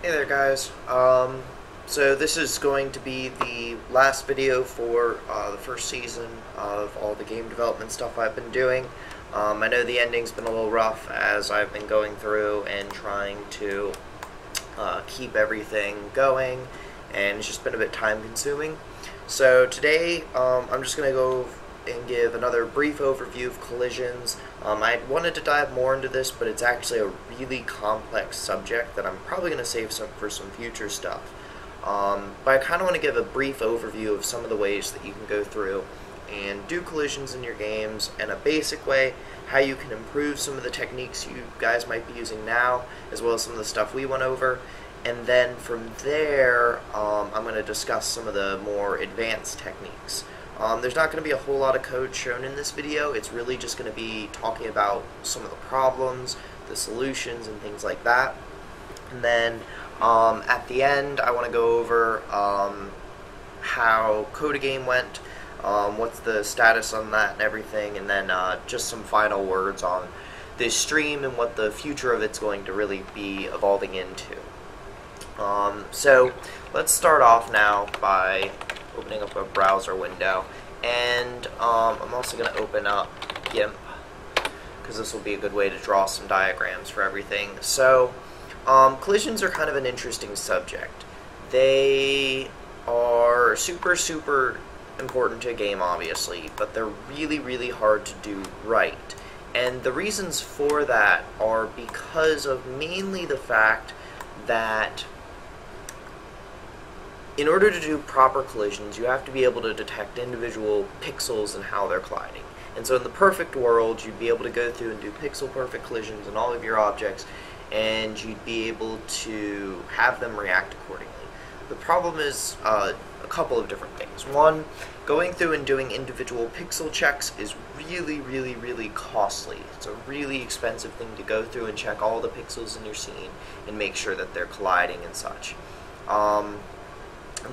Hey there guys, so this is going to be the last video for the first season of all the game development stuff I've been doing. I know the ending's been a little rough as I've been going through and trying to keep everything going, and it's just been a bit time consuming. So today I'm just going to go and give another brief overview of collisions. I wanted to dive more into this, but it's actually a really complex subject that I'm probably going to save for some future stuff. But I kind of want to give a brief overview of some of the ways that you can go through and do collisions in your games, and a basic way how you can improve some of the techniques you guys might be using now, as well as some of the stuff we went over. And then from there, I'm going to discuss some of the more advanced techniques. There's not going to be a whole lot of code shown in this video. It's really just going to be talking about some of the problems, the solutions, and things like that. And then at the end, I want to go over how Code a Game went, what's the status on that and everything, and then just some final words on this stream and what the future of it's going to really be evolving into. So let's start off now by opening up a browser window, and I'm also going to open up GIMP because this will be a good way to draw some diagrams for everything. So collisions are kind of an interesting subject. They are super important to a game, obviously, but they're really hard to do right. And the reasons for that are because of mainly the fact that in order to do proper collisions, you have to be able to detect individual pixels and how they're colliding. And so in the perfect world, you'd be able to go through and do pixel-perfect collisions on all of your objects, and you'd be able to have them react accordingly. The problem is a couple of different things. One, going through and doing individual pixel checks is really costly. It's a really expensive thing to go through and check all the pixels in your scene and make sure that they're colliding and such.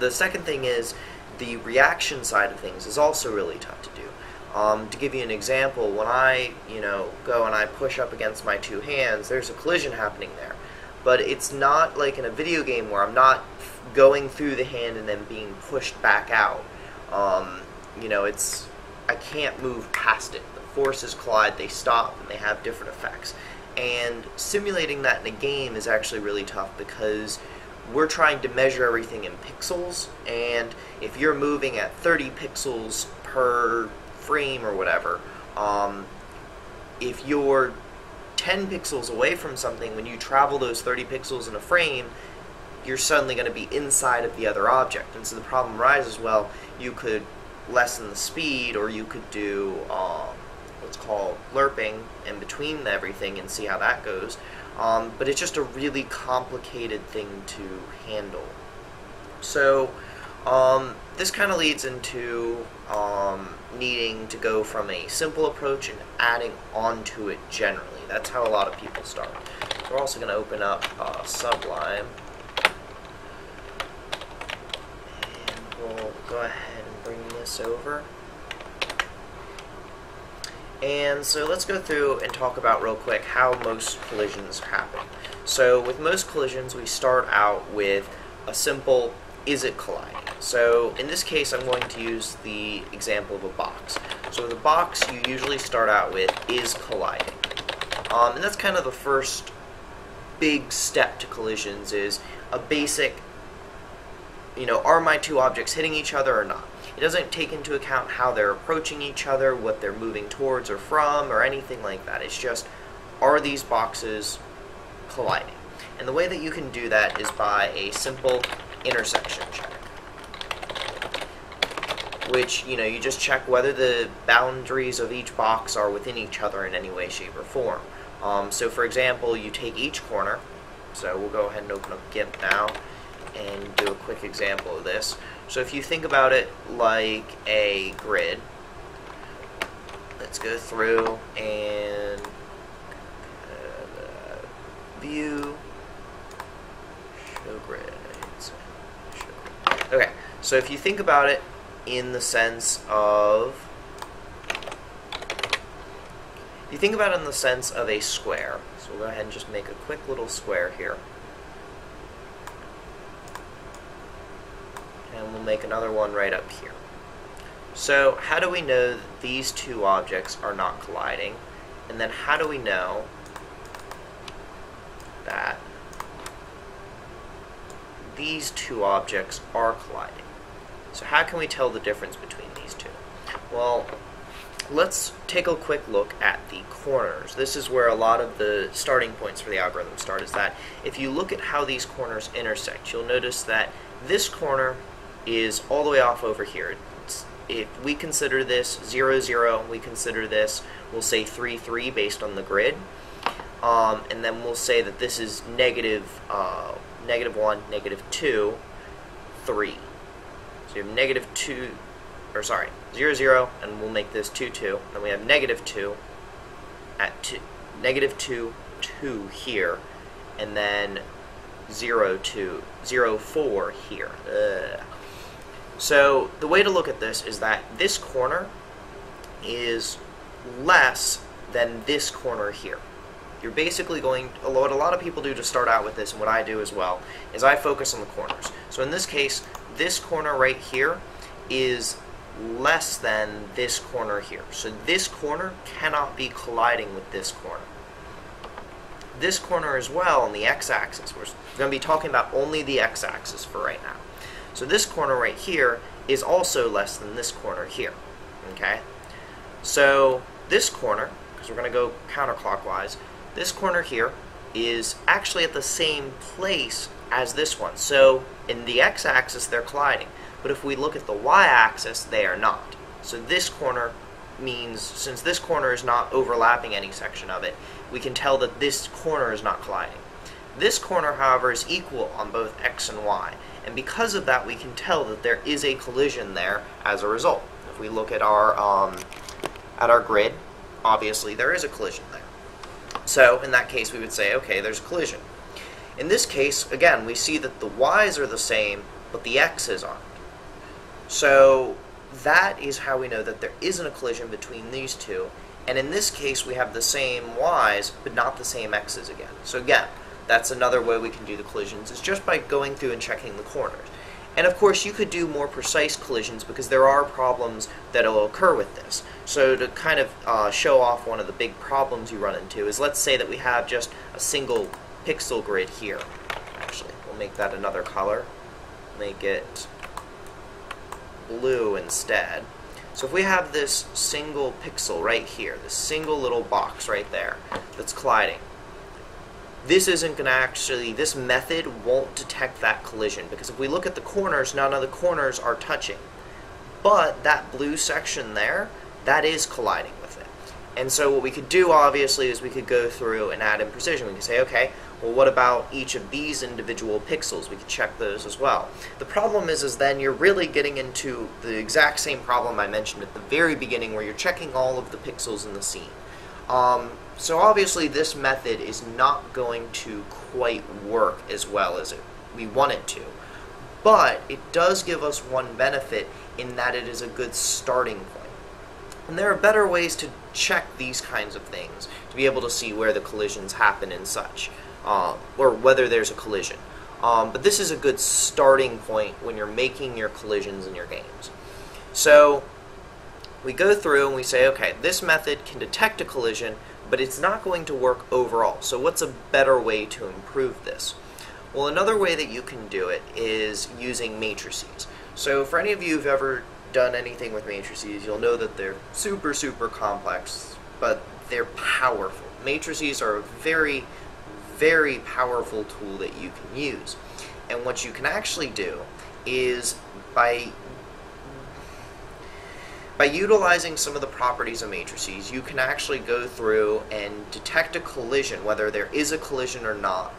The second thing is the reaction side of things is also really tough to do. To give you an example, when I go and I push up against my two hands, there's a collision happening there. But it's not like in a video game where I'm not going through the hand and then being pushed back out. I can't move past it. The forces collide, they stop, and they have different effects. And simulating that in a game is actually really tough because we're trying to measure everything in pixels, and if you're moving at 30 pixels per frame or whatever, if you're 10 pixels away from something, when you travel those 30 pixels in a frame, you're suddenly going to be inside of the other object. And so the problem arises, well, you could lessen the speed, or you could do what's called lerping in between everything and see how that goes. But it's just a really complicated thing to handle. So this kind of leads into needing to go from a simple approach and adding onto it generally. That's how a lot of people start. So we're also going to open up Sublime, and we'll go ahead and bring this over. And so let's go through and talk about real quick how most collisions happen. So with most collisions, we start out with a simple, is it colliding? So in this case, I'm going to use the example of a box. So with a box, you usually start out with, is colliding? And that's kind of the first big step to collisions, is a basic, are my two objects hitting each other or not? It doesn't take into account how they're approaching each other, what they're moving towards or from, or anything like that. It's just, are these boxes colliding? And the way that you can do that is by a simple intersection check, which, you just check whether the boundaries of each box are within each other in any way, shape, or form. So for example, you take each corner, so we'll go ahead and open up GIMP now and do a quick example of this. So if you think about it like a grid, let's go through and view, show grid. Okay, so if you think about it in the sense of, a square. So we'll go ahead and just make a quick little square here. and we'll make another one right up here. So how do we know that these two objects are not colliding? And then how do we know that these two objects are colliding? So how can we tell the difference between these two? Well, let's take a quick look at the corners. This is where a lot of the starting points for the algorithm start, is that if you look at how these corners intersect, you'll notice that this corner is all the way off over here. If we consider this 0, 0, we consider this, we'll say 3, 3 based on the grid. And then we'll say that this is negative 1, negative 2, 3. So you have negative 2, or sorry, 0, 0, and we'll make this 2, 2. Then we have negative 2 at 2, negative 2, 2 here, and then 0, 2, 0, 4 here. So the way to look at this is that this corner is less than this corner here. You're basically going, what a lot of people do to start out with this, and what I do as well, is I focus on the corners. So in this case, this corner right here is less than this corner here. So this corner cannot be colliding with this corner. This corner as well on the x-axis, we're going to be talking about only the x-axis for right now. So this corner right here is also less than this corner here. Okay? So this corner, because we're going to go counterclockwise, this corner here is actually at the same place as this one. So in the x-axis they're colliding, but if we look at the y-axis they are not. So this corner means, since this corner is not overlapping any section of it, we can tell that this corner is not colliding. This corner, however, is equal on both x and y, and because of that we can tell that there is a collision there as a result. If we look at our grid, obviously there is a collision there. So in that case we would say, okay, there's a collision. In this case, again, we see that the y's are the same, but the x's aren't. So that is how we know that there isn't a collision between these two, and in this case we have the same y's, but not the same x's again. So again, that's another way we can do the collisions, is just by going through and checking the corners. And of course you could do more precise collisions because there are problems that will occur with this. So to kind of show off one of the big problems you run into is, let's say that we have just a single pixel grid here. Actually, we'll make that another color. Make it blue instead. So if we have this single pixel right here, this single little box right there that's colliding, this isn't going to actually, this method won't detect that collision, because if we look at the corners, none of the corners are touching. But that blue section there, that is colliding with it. And so what we could do, obviously, is we could go through and add in precision. We could say, okay, well, what about each of these individual pixels? We could check those as well. The problem is then you're really getting into the exact same problem I mentioned at the very beginning, where you're checking all of the pixels in the scene. So obviously this method is not going to quite work as well as we want it to, but it does give us one benefit in that it is a good starting point. And there are better ways to check these kinds of things, to be able to see where the collisions happen and such, or whether there's a collision. But this is a good starting point when you're making your collisions in your games. So we go through and we say, okay, this method can detect a collision, but it's not going to work overall. So what's a better way to improve this? Well, another way that you can do it is using matrices. So for any of you who've ever done anything with matrices, you'll know that they're super, super complex, but they're powerful. Matrices are a very, very powerful tool that you can use. And what you can actually do is by utilizing some of the properties of matrices, you can actually go through and detect a collision, whether there is a collision or not,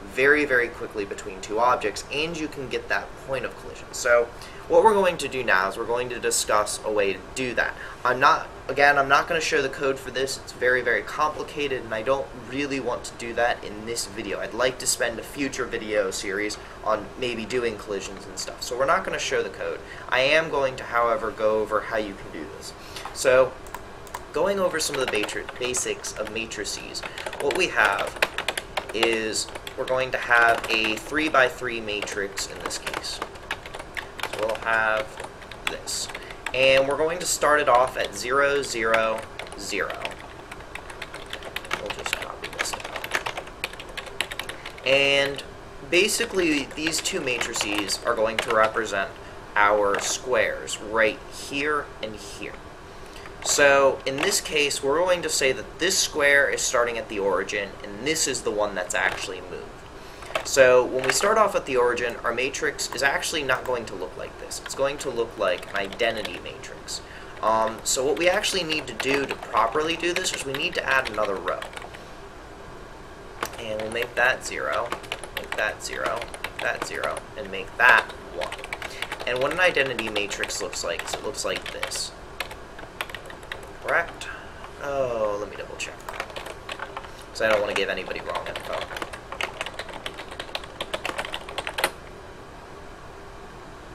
very, very quickly between two objects, and you can get that point of collision. So what we're going to do now is we're going to discuss a way to do that. I'm not going to show the code for this. It's very, very complicated, and I don't really want to do that in this video. I'd like to spend a future video series on maybe doing collisions and stuff. So we're not going to show the code. I am going to, however, go over how you can do this. So going over some of the basics of matrices, what we have is we're going to have a 3 by 3 matrix in this case. So we'll have this. And we're going to start it off at 0, 0, 0. We'll just copy this down. And basically, these two matrices are going to represent our squares right here and here. So in this case, we're going to say that this square is starting at the origin, and this is the one that's actually moved. So when we start off at the origin, our matrix is actually not going to look like this. It's going to look like an identity matrix. So what we actually need to do to properly do this is we need to add another row. And we'll make that 0, make that 0, that 0, and make that 1. And what an identity matrix looks like is it looks like this. Correct? Oh, let me double check that. Because I don't want to give anybody wrong info.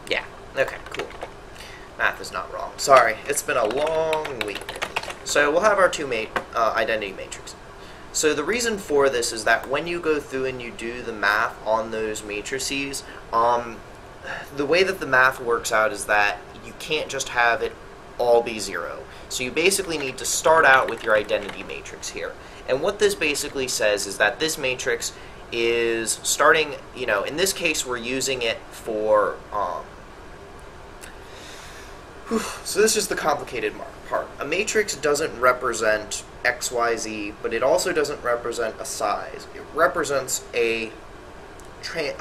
Yeah, okay, cool. Math is not wrong. Sorry, it's been a long week. So we'll have our two identity matrices. So the reason for this is that when you go through and you do the math on those matrices, the way that the math works out is that you can't just have it all be 0. So you basically need to start out with your identity matrix here. And what this basically says is that this matrix is starting, in this case we're using it for, so this is the complicated part. A matrix doesn't represent X, Y, Z, but it also doesn't represent a size. It represents a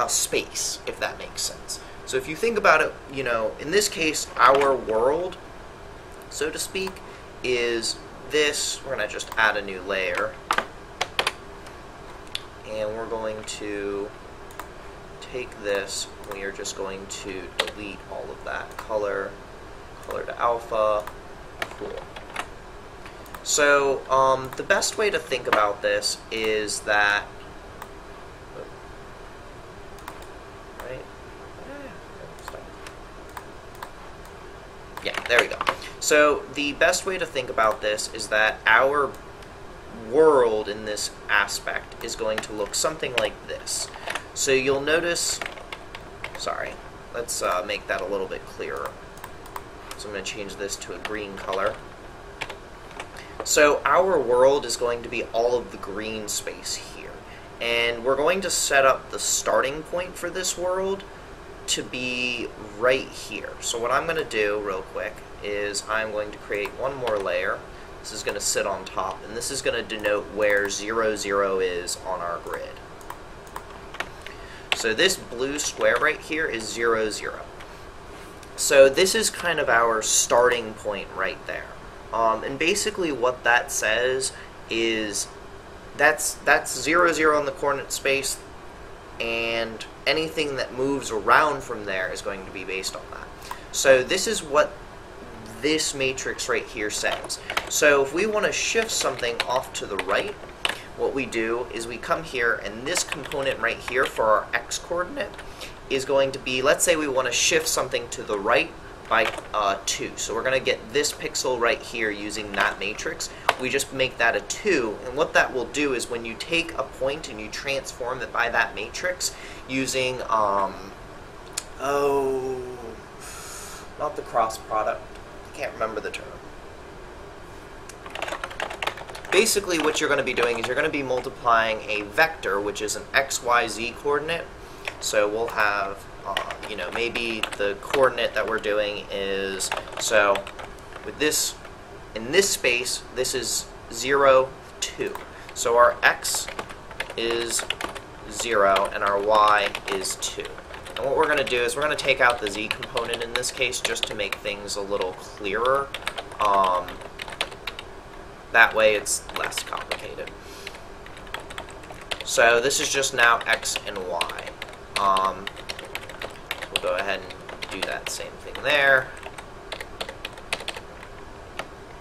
space, if that makes sense. So if you think about it, in this case, our world, so to speak, is this. We're going to just add a new layer. And we're going to take this. We are just going to delete all of that. Color to alpha. Cool. So the best way to think about this is that, yeah, there we go. So the best way to think about this is that our world in this aspect is going to look something like this. So you'll notice, sorry, let's make that a little bit clearer. So I'm going to change this to a green color. So our world is going to be all of the green space here. And we're going to set up the starting point for this world to be right here. So what I'm going to do real quick is I'm going to create one more layer. This is going to sit on top, and this is going to denote where 0, 0 is on our grid. So this blue square right here is 0, 0. So this is kind of our starting point right there. And basically what that says is that's 0, 0 in the coordinate space, and anything that moves around from there is going to be based on that. So this is what this matrix right here says. So if we want to shift something off to the right, what we do is we come here, and this component right here for our x coordinate is going to be, let's say we want to shift something to the right by 2. So we're going to get this pixel right here using that matrix. We just make that a 2, and what that will do is when you take a point and you transform it by that matrix using, not the cross product, I can't remember the term. Basically what you're going to be doing is you're going to be multiplying a vector, which is an x, y, z coordinate. So we'll have, maybe the coordinate that we're doing is, so with this, in this space, this is 0, 2. So our x is 0 and our y is 2. And what we're going to do is we're going to take out the z component in this case just to make things a little clearer. That way it's less complicated. So this is just now x and y. We'll go ahead and do that same thing there.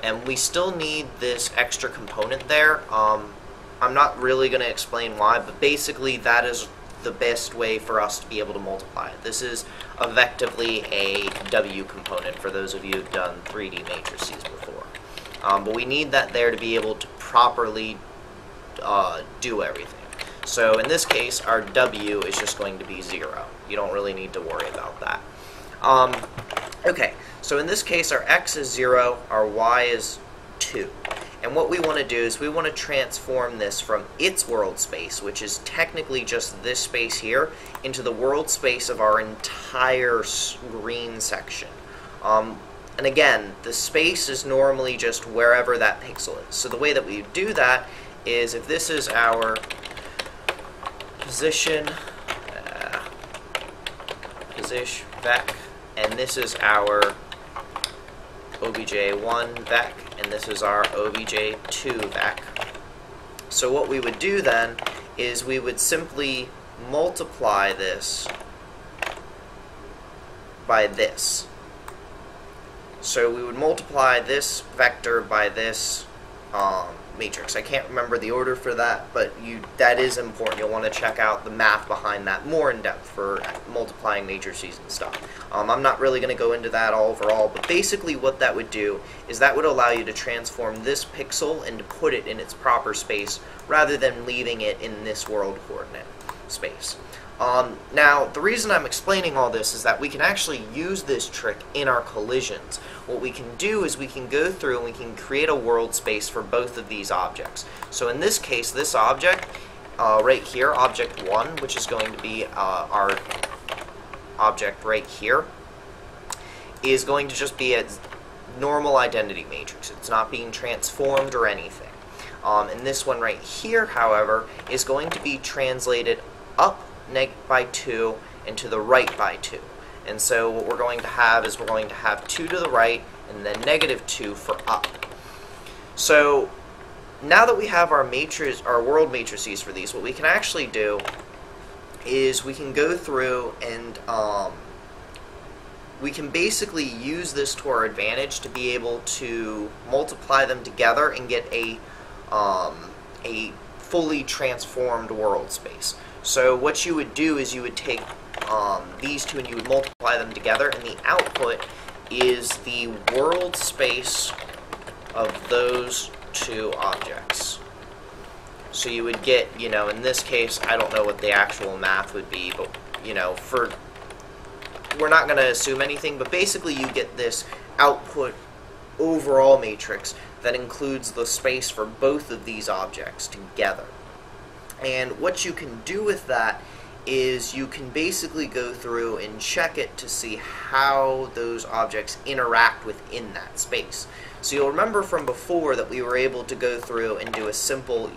And we still need this extra component there. I'm not really going to explain why, but basically that is the best way for us to be able to multiply it. This is effectively a W component for those of you who've done 3D matrices before. But we need that there to be able to properly do everything. So in this case, our W is just going to be 0. You don't really need to worry about that. Okay, so in this case our x is 0, our y is 2. And what we want to do is we want to transform this from its world space, which is technically just this space here, into the world space of our entire green section. And again, the space is normally just wherever that pixel is. So the way that we do that is if this is our position vec, and this is our obj1 vec, and this is our obj2 vec. So what we would do then is we would simply multiply this by this. So we would multiply this vector by this matrix. I can't remember the order for that, but that is important. You'll want to check out the math behind that more in depth for multiplying matrices and stuff. I'm not really going to go into that overall, but basically what that would do is that would allow you to transform this pixel and to put it in its proper space rather than leaving it in this world coordinate space. Now, the reason I'm explaining all this is that we can actually use this trick in our collisions. What we can do is we can go through and we can create a world space for both of these objects. So in this case, this object right here, object 1, which is going to be our object right here, is going to just be a normal identity matrix. It's not being transformed or anything. And this one right here, however, is going to be translated up by 2 and to the right by 2. And so what we're going to have is we're going to have 2 to the right and then negative 2 for up. So now that we have our world matrices for these, what we can actually do is we can go through and we can basically use this to our advantage to be able to multiply them together and get a fully transformed world space. So what you would do is you would take these two and you would multiply them together, and the output is the world space of those two objects. So you would get, in this case, I don't know what the actual math would be, but, we're not going to assume anything, but basically you get this output overall matrix that includes the space for both of these objects together. And what you can do with that is you can basically go through and check it to see how those objects interact within that space. So you'll remember from before that we were able to go through and do a simple,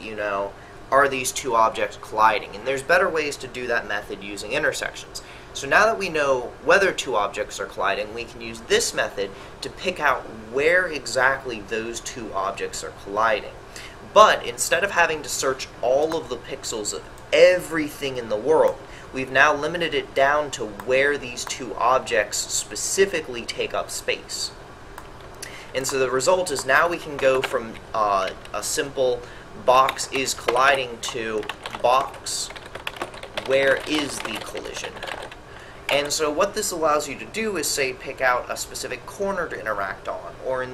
are these two objects colliding? And there's better ways to do that method using intersections. So now that we know whether two objects are colliding, we can use this method to pick out where exactly those two objects are colliding. But instead of having to search all of the pixels of everything in the world, we've now limited it down to where these two objects specifically take up space. And so the result is now we can go from a simple box is colliding to box where is the collision. And so what this allows you to do is, say, pick out a specific corner to interact on, or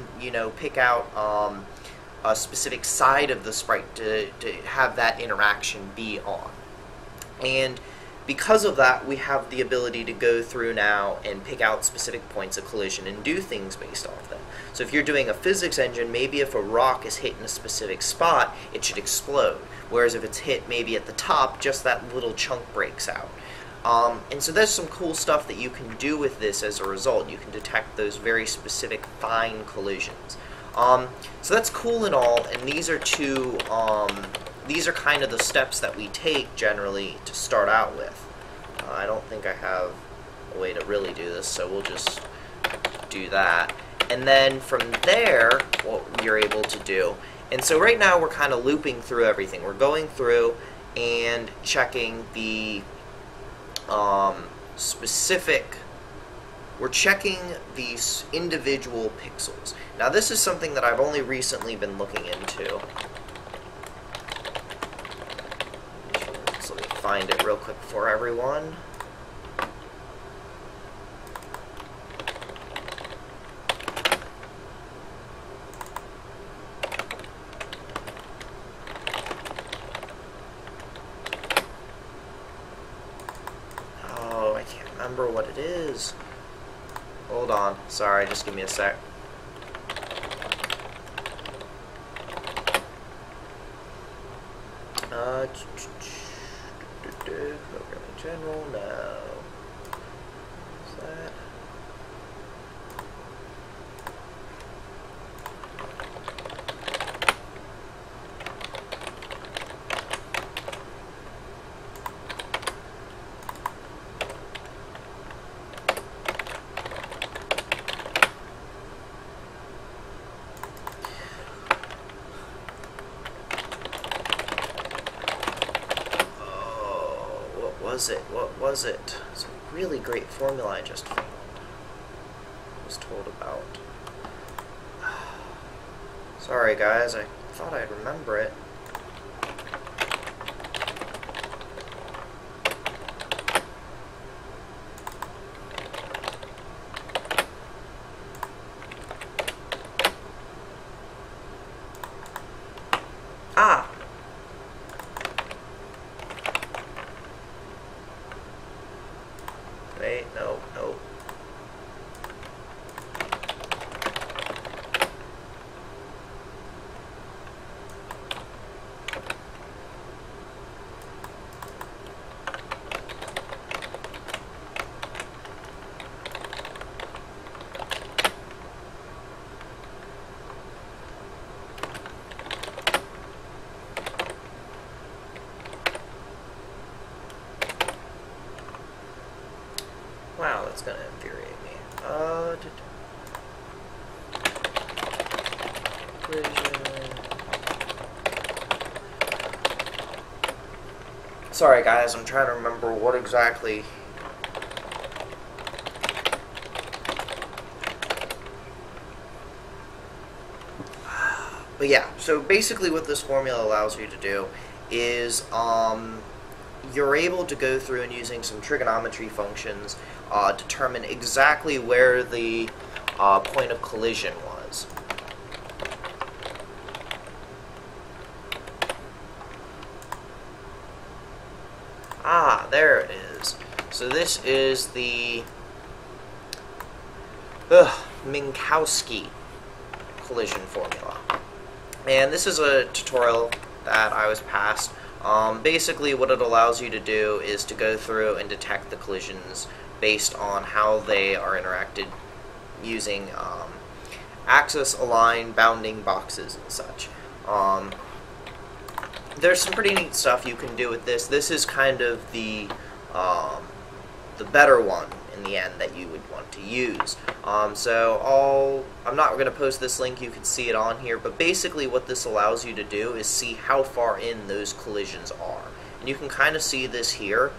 pick out a specific side of the sprite to have that interaction be on. And because of that, we have the ability to go through now and pick out specific points of collision and do things based off them. So if you're doing a physics engine, maybe if a rock is hit in a specific spot, it should explode. Whereas if it's hit maybe at the top, just that little chunk breaks out. And so there's some cool stuff that you can do with this as a result. You can detect those very specific fine collisions. So that's cool and all, and these are these are kind of the steps that we take generally to start out with. I don't think I have a way to really do this, so we'll just do that. And then from there, what you're able to do, and so right now we're kind of looping through everything. We're going through and checking the we're checking these individual pixels. Now this is something that I've only recently been looking into. So let me find it real quick for everyone. Remember what it is. Hold on. Sorry, just give me a sec. Programming general, no. What's that? What was it? It's a really great formula I just was told about. Sorry guys, I thought I'd remember it. Ah! Wait, no. Wow, that's gonna infuriate me. Sorry guys, I'm trying to remember what exactly. But yeah, so basically what this formula allows you to do is you're able to go through and using some trigonometry functions determine exactly where the point of collision was. Ah, there it is. So this is the Minkowski collision formula. And this is a tutorial that I was passed. Basically what it allows you to do is to go through and detect the collisions based on how they are interacted using axis-aligned bounding boxes and such. There's some pretty neat stuff you can do with this. This is kind of the better one in the end that you would want to use. I'm not going to post this link, you can see it on here, but basically what this allows you to do is see how far in those collisions are. And you can kind of see this here.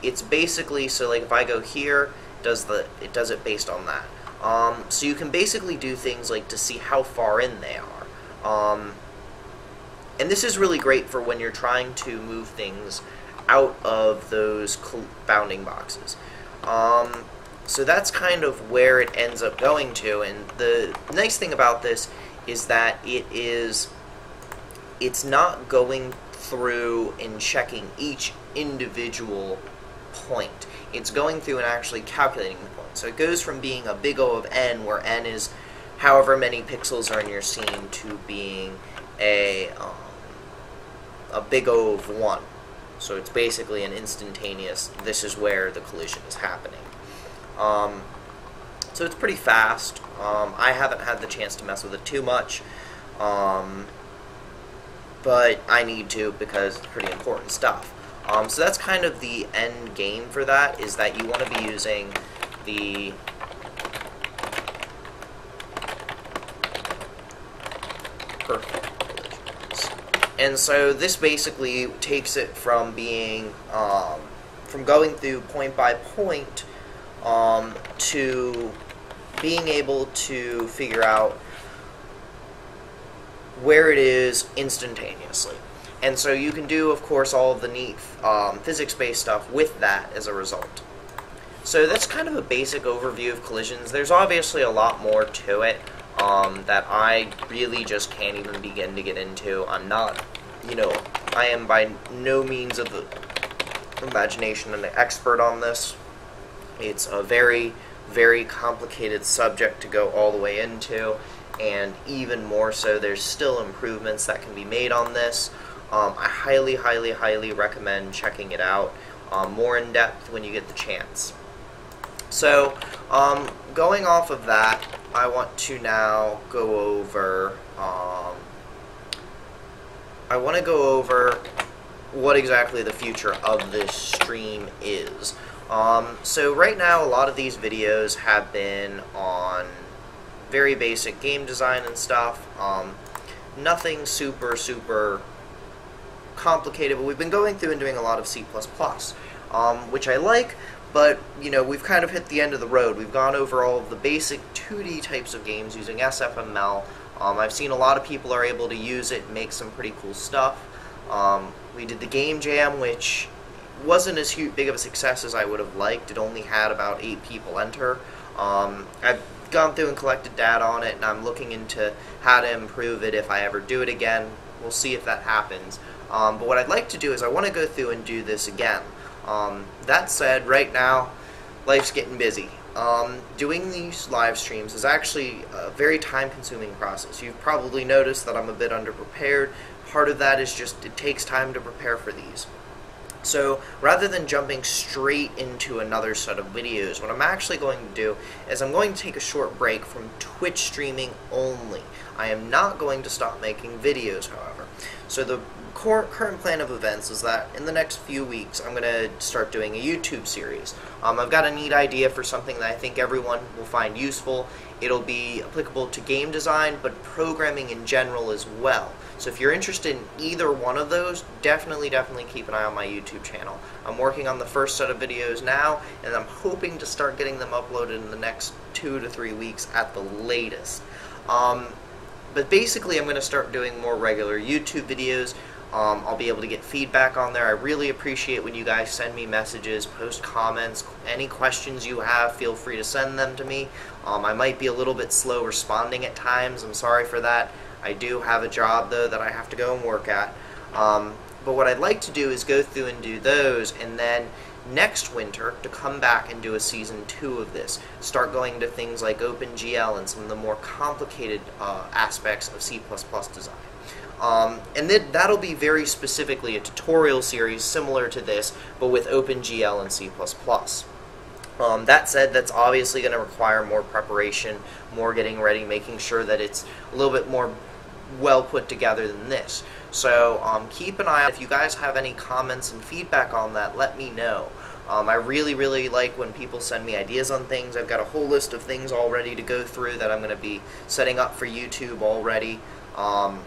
It's basically, so like if I go here, it does it based on that. So you can basically do things like to see how far in they are. And this is really great for when you're trying to move things out of those bounding boxes. So that's kind of where it ends up going to, and the nice thing about this is that it's not going through and checking each individual point. It's going through and actually calculating the point. So it goes from being a big O of n, where n is however many pixels are in your scene, to being a big O of 1. So it's basically an instantaneous, this is where the collision is happening. So it's pretty fast. I haven't had the chance to mess with it too much, but I need to because it's pretty important stuff. So that's kind of the end game for that, is that you want to be using the perfect collisions. And so this basically takes it from being, from going through point by point, to being able to figure out where it is instantaneously. And so you can do, of course, all of the neat physics-based stuff with that as a result. So that's kind of a basic overview of collisions. There's obviously a lot more to it that I really just can't even begin to get into. I'm not, I am by no means of the imagination an expert on this. It's a very very complicated subject to go all the way into, and even more so, there's still improvements that can be made on this. I highly, highly, highly recommend checking it out more in depth when you get the chance. So, going off of that, I want to now go over what exactly the future of this stream is. So right now, a lot of these videos have been on very basic game design and stuff. Nothing super, super complicated, but we've been going through and doing a lot of C++, which I like, but, you know, we've kind of hit the end of the road. We've gone over all of the basic 2D types of games using SFML. I've seen a lot of people are able to use it and make some pretty cool stuff. We did the game jam, which wasn't as big of a success as I would have liked. It only had about 8 people enter. I've gone through and collected data on it, and I'm looking into how to improve it if I ever do it again. We'll see if that happens. But what I'd like to do is I want to go through and do this again. That said, right now, life's getting busy. Doing these live streams is actually a very time-consuming process. You've probably noticed that I'm a bit underprepared. Part of that is just it takes time to prepare for these. So rather than jumping straight into another set of videos, what I'm actually going to do is I'm going to take a short break from Twitch streaming only. I am not going to stop making videos, however. So the current plan of events is that in the next few weeks I'm going to start doing a YouTube series. I've got a neat idea for something that I think everyone will find useful. It'll be applicable to game design, but programming in general as well. So if you're interested in either one of those, definitely keep an eye on my YouTube channel. I'm working on the first set of videos now, and I'm hoping to start getting them uploaded in the next 2 to 3 weeks at the latest. But basically I'm going to start doing more regular YouTube videos. I'll be able to get feedback on there. I really appreciate when you guys send me messages, post comments, any questions you have, feel free to send them to me. I might be a little bit slow responding at times. I'm sorry for that. I do have a job, though, that I have to go and work at. But what I'd like to do is go through and do those, and then next winter to come back and do a season 2 of this. Start going to things like OpenGL and some of the more complicated aspects of C++ design. And then that'll be very specifically a tutorial series similar to this, but with OpenGL and C++. That said, that's obviously going to require more preparation, more getting ready, making sure that it's a little bit more well put together than this. So keep an eye out. If you guys have any comments and feedback on that, let me know. I really like when people send me ideas on things. I've got a whole list of things all ready to go through that I'm going to be setting up for YouTube already. I'm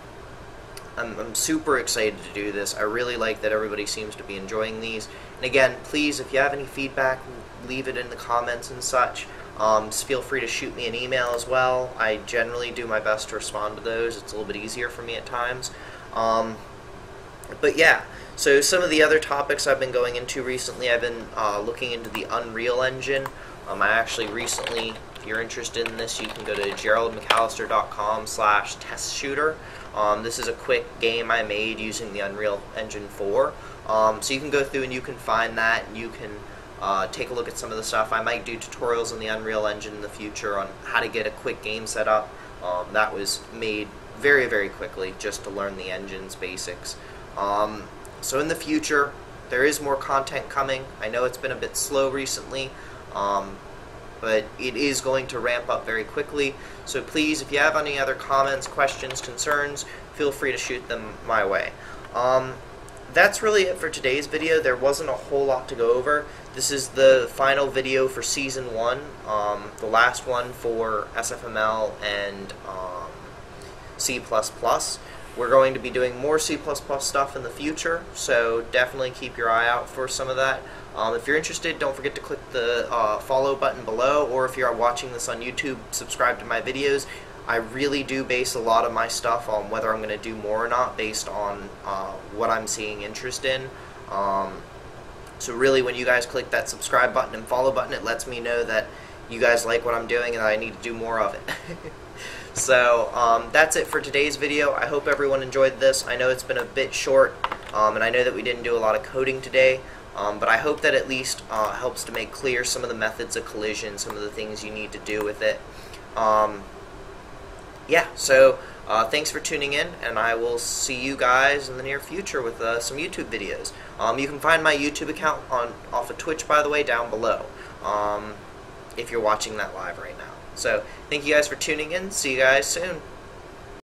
super excited to do this. I really like that everybody seems to be enjoying these. And again, please, if you have any feedback, leave it in the comments and such. Feel free to shoot me an email as well. I generally do my best to respond to those. It's a little bit easier for me at times. But yeah, so some of the other topics I've been going into recently, I've been looking into the Unreal Engine. I actually recently, if you're interested in this, you can go to geraldmcallister.com/testshooter. This is a quick game I made using the Unreal Engine 4. So you can go through and you can find that, and you can take a look at some of the stuff. I might do tutorials on the Unreal Engine in the future on how to get a quick game set up. That was made very quickly just to learn the engine's basics. So in the future, there is more content coming. I know it's been a bit slow recently, but it is going to ramp up very quickly. So please, if you have any other comments, questions, concerns, feel free to shoot them my way. That's really it for today's video. There wasn't a whole lot to go over. This is the final video for Season 1, the last one for SFML and C++. We're going to be doing more C++ stuff in the future, so definitely keep your eye out for some of that. If you're interested, don't forget to click the follow button below, or if you're watching this on YouTube, subscribe to my videos. I really do base a lot of my stuff on whether I'm going to do more or not based on what I'm seeing interest in. So really, when you guys click that subscribe button and follow button, it lets me know that you guys like what I'm doing and I need to do more of it. So that's it for today's video. I hope everyone enjoyed this. I know it's been a bit short, and I know that we didn't do a lot of coding today, but I hope that at least helps to make clear some of the methods of collision, some of the things you need to do with it. Yeah, so thanks for tuning in, and I will see you guys in the near future with some YouTube videos. You can find my YouTube account off of Twitch, by the way, down below, if you're watching that live right now. So thank you guys for tuning in. See you guys soon.